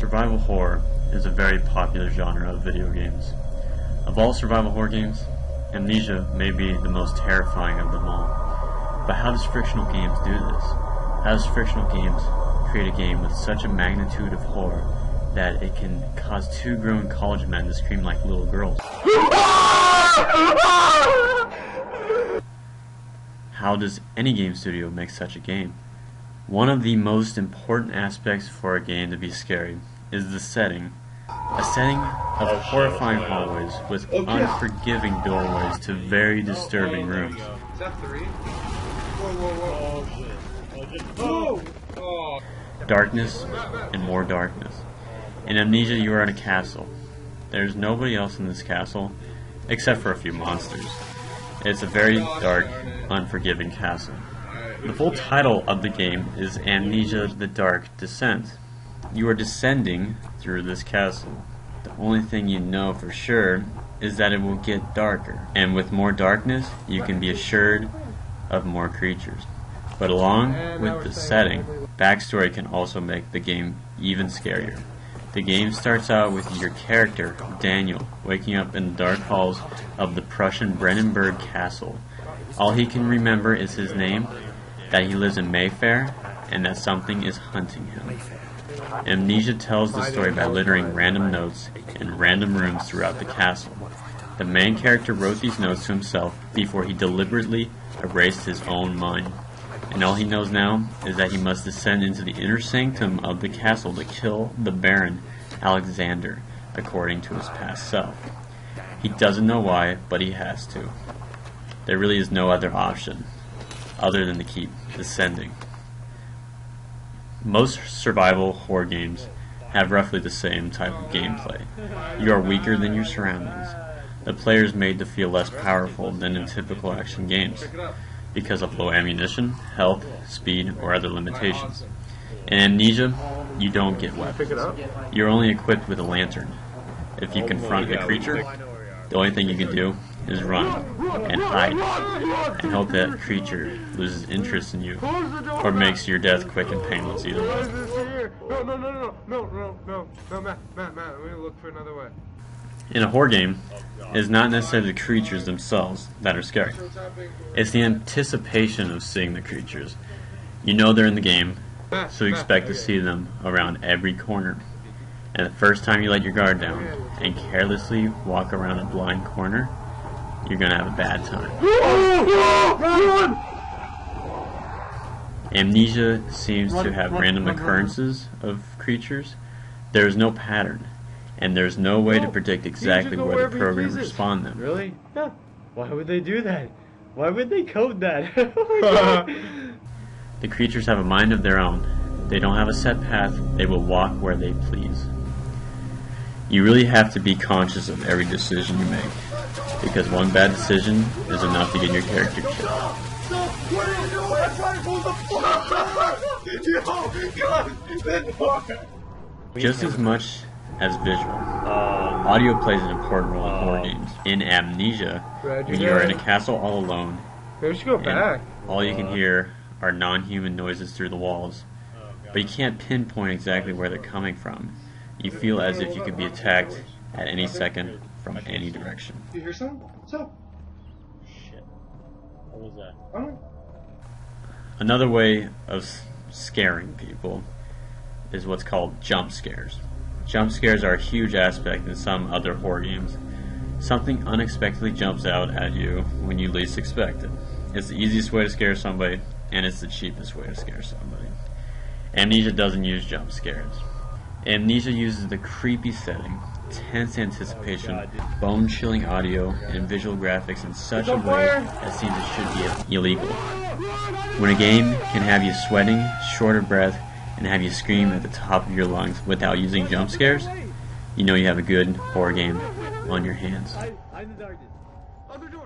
Survival horror is a very popular genre of video games. Of all survival horror games, Amnesia may be the most terrifying of them all. But how does fictional games do this? How does fictional games create a game with such a magnitude of horror that it can cause two grown college men to scream like little girls? How does any game studio make such a game? One of the most important aspects for a game to be scary is the setting. A setting of horrifying hallways with unforgiving doorways to very disturbing rooms. Is that 3? Whoa! Darkness and more darkness. In Amnesia, you are in a castle. There's nobody else in this castle except for a few monsters. It's a very dark, unforgiving castle. The full title of the game is Amnesia: The Dark Descent. You are descending through this castle. The only thing you know for sure is that it will get darker, and with more darkness, you can be assured of more creatures. But along with the setting, backstory can also make the game even scarier. The game starts out with your character, Daniel, waking up in the dark halls of the Prussian Brandenburg Castle. All he can remember is his name, that he lives in Mayfair, and that something is hunting him. Amnesia tells the story by littering random notes in random rooms throughout the castle. The main character wrote these notes to himself before he deliberately erased his own mind. And all he knows now is that he must descend into the inner sanctum of the castle to kill the Baron Alexander, according to his past self. He doesn't know why, but he has to. There really is no other option other than to keep descending. Most survival horror games have roughly the same type of gameplay. You are weaker than your surroundings. The player is made to feel less powerful than in typical action games because of low ammunition, health, speed, or other limitations. In Amnesia, you don't get weapons. You're only equipped with a lantern. If you confront a creature, the only thing you can do is run and hide and hope that creature loses interest in you or makes your death quick and painless either way. No, Matt, we need to look for another way. In a horror game, it is not necessarily the creatures themselves that are scary. It's the anticipation of seeing the creatures. You know they're in the game, so you expect to see them around every corner. And the first time you let your guard down and carelessly walk around a blind corner, you're gonna have a bad time. Amnesia seems to have random occurrences of creatures. There is no pattern, and there's no way to predict exactly where the program will respond them. Really? Yeah. Why would they do that? Why would they code that? Oh my God. The creatures have a mind of their own. They don't have a set path. They will walk where they please. You really have to be conscious of every decision you make, because one bad decision is enough to get your character killed. What are you doing? I'm trying to pull the fuck! Just as much as visual, audio plays an important role in horror games. In Amnesia, when you are in a castle all alone, Maybe we should go back. all you can hear are non-human noises through the walls, but you can't pinpoint exactly where they're coming from. You feel as if you could be attacked at any second from any direction. You hear something? What's up? Shit. What was that? I don't know. Another way of scaring people is what's called jump scares. Jump scares are a huge aspect in some other horror games. Something unexpectedly jumps out at you when you least expect it. It's the easiest way to scare somebody, and it's the cheapest way to scare somebody. Amnesia doesn't use jump scares. Amnesia uses the creepy setting, tense anticipation, bone-chilling audio, and visual graphics in such a way that seems it should be illegal. When a game can have you sweating, short of breath, and have you scream at the top of your lungs without using jump scares, you know you have a good horror game on your hands. Other door.